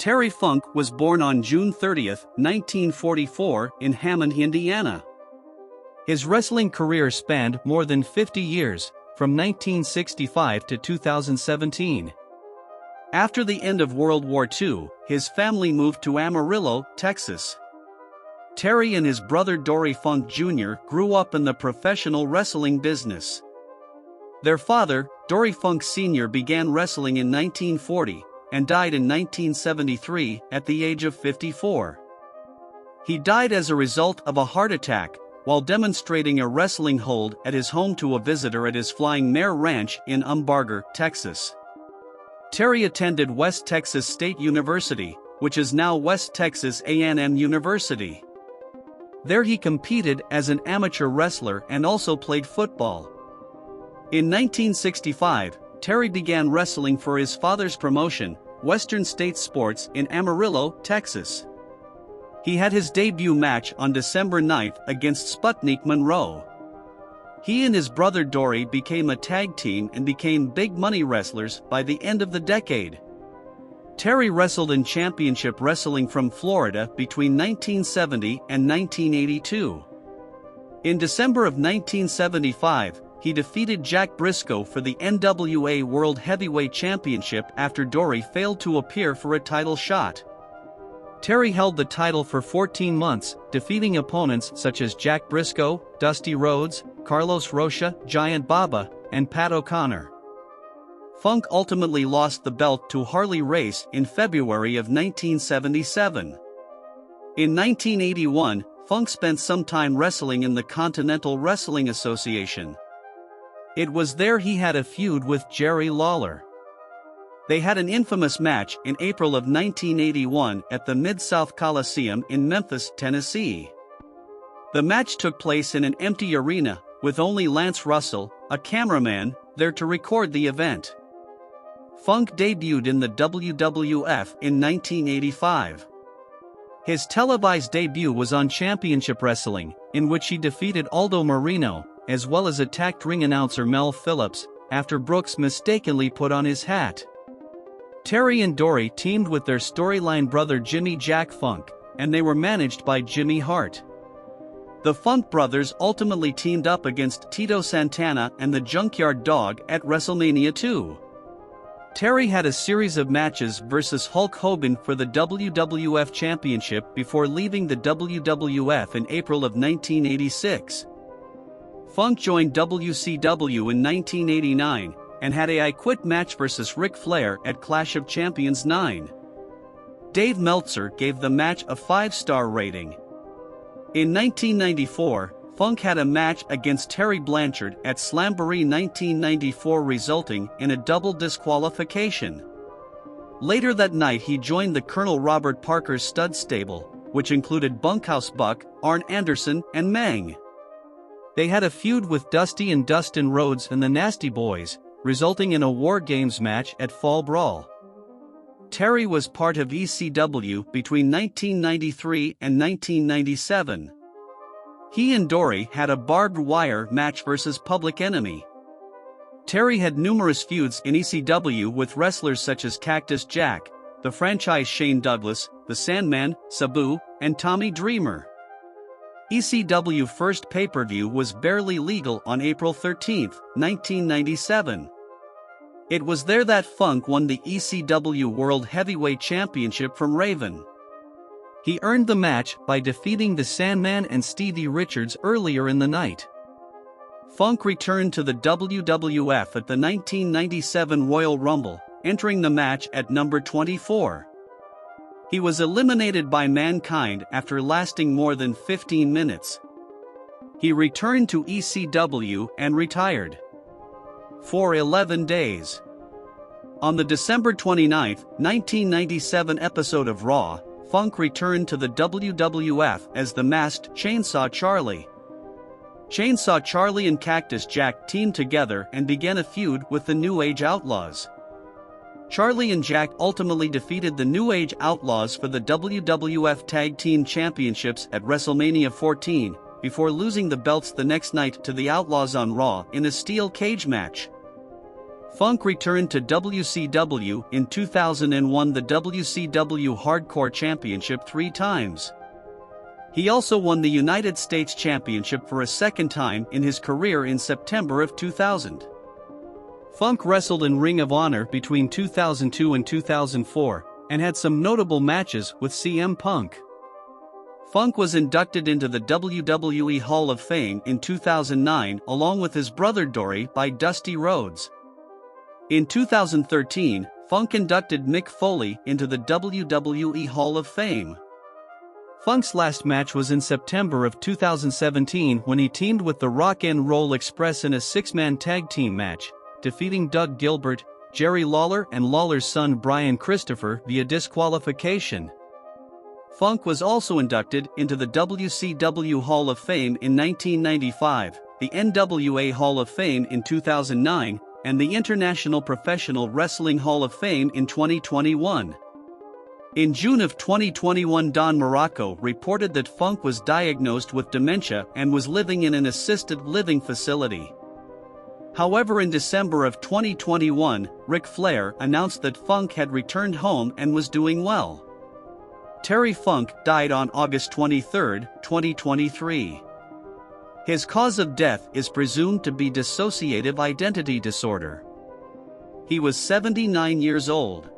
Terry Funk was born on June 30, 1944, in Hammond, Indiana. His wrestling career spanned more than 50 years, from 1965 to 2017. After the end of World War II, his family moved to Amarillo, Texas. Terry and his brother Dory Funk Jr. grew up in the professional wrestling business. Their father, Dory Funk Sr., began wrestling in 1940 and died in 1973 at the age of 54. He died as a result of a heart attack while demonstrating a wrestling hold at his home to a visitor at his Flying Mare Ranch in Umbarger, Texas. Terry attended West Texas State University, which is now West Texas A&M University. There he competed as an amateur wrestler and also played football. In 1965, Terry began wrestling for his father's promotion, Western States Sports, in Amarillo, Texas. He had his debut match on December 9th against Sputnik Monroe. He and his brother Dory became a tag team and became big money wrestlers by the end of the decade. Terry wrestled in Championship Wrestling from Florida between 1970 and 1982. In December of 1975, he defeated Jack Briscoe for the NWA World Heavyweight Championship after Dory failed to appear for a title shot. Terry held the title for 14 months, defeating opponents such as Jack Briscoe, Dusty Rhodes, Carlos Rocha, Giant Baba, and Pat O'Connor. Funk ultimately lost the belt to Harley Race in February of 1977. In 1981, Funk spent some time wrestling in the Continental Wrestling Association. It was there he had a feud with Jerry Lawler. They had an infamous match in April of 1981 at the Mid-South Coliseum in Memphis, Tennessee. The match took place in an empty arena, with only Lance Russell, a cameraman, there to record the event. Funk debuted in the WWF in 1985. His televised debut was on Championship Wrestling, in which he defeated Aldo Marino, as well as attacked ring announcer Mel Phillips, after Brooks mistakenly put on his hat. Terry and Dory teamed with their storyline brother Jimmy Jack Funk, and they were managed by Jimmy Hart. The Funk brothers ultimately teamed up against Tito Santana and the Junkyard Dog at WrestleMania 2. Terry had a series of matches versus Hulk Hogan for the WWF Championship before leaving the WWF in April of 1986. Funk joined WCW in 1989 and had a I Quit match versus Ric Flair at Clash of Champions 9. Dave Meltzer gave the match a 5-star rating. In 1994, Funk had a match against Terry Blanchard at Slamboree 1994, resulting in a double disqualification. Later that night he joined the Colonel Robert Parker's stud stable, which included Bunkhouse Buck, Arn Anderson, and Mang. They had a feud with Dusty and Dustin Rhodes and the Nasty Boys, resulting in a War Games match at Fall Brawl. Terry was part of ECW between 1993 and 1997. He and Dory had a barbed wire match versus Public Enemy. Terry had numerous feuds in ECW with wrestlers such as Cactus Jack, the franchise Shane Douglas, the Sandman, Sabu, and Tommy Dreamer. ECW first pay-per-view was Barely Legal on April 13, 1997. It was there that Funk won the ECW World Heavyweight Championship from Raven. He earned the match by defeating the Sandman and Stevie Richards earlier in the night. Funk returned to the WWF at the 1997 Royal Rumble, entering the match at number 24. He was eliminated by Mankind after lasting more than 15 minutes. He returned to ECW and retired for 11 days. On the December 29, 1997 episode of Raw, Funk returned to the WWF as the Masked Chainsaw Charlie. Chainsaw Charlie and Cactus Jack teamed together and began a feud with the New Age Outlaws. Charlie and Jack ultimately defeated the New Age Outlaws for the WWF Tag Team Championships at WrestleMania 14, before losing the belts the next night to the Outlaws on Raw in a steel cage match. Funk returned to WCW in 2000 and won the WCW Hardcore Championship 3 times. He also won the United States Championship for a second time in his career in September of 2000. Funk wrestled in Ring of Honor between 2002 and 2004, and had some notable matches with CM Punk. Funk was inducted into the WWE Hall of Fame in 2009 along with his brother Dory by Dusty Rhodes. In 2013, Funk inducted Mick Foley into the WWE Hall of Fame. Funk's last match was in September of 2017 when he teamed with the Rock and Roll Express in a 6-man tag team match, defeating Doug Gilbert, Jerry Lawler and Lawler's son Brian Christopher via disqualification. Funk was also inducted into the WCW Hall of Fame in 1995, the NWA Hall of Fame in 2009, and the International Professional Wrestling Hall of Fame in 2021. In June of 2021, Don Morocco reported that Funk was diagnosed with dementia and was living in an assisted living facility. However, in December of 2021, Ric Flair announced that Funk had returned home and was doing well. Terry Funk died on August 23, 2023. His cause of death is presumed to be dissociative identity disorder. He was 79 years old.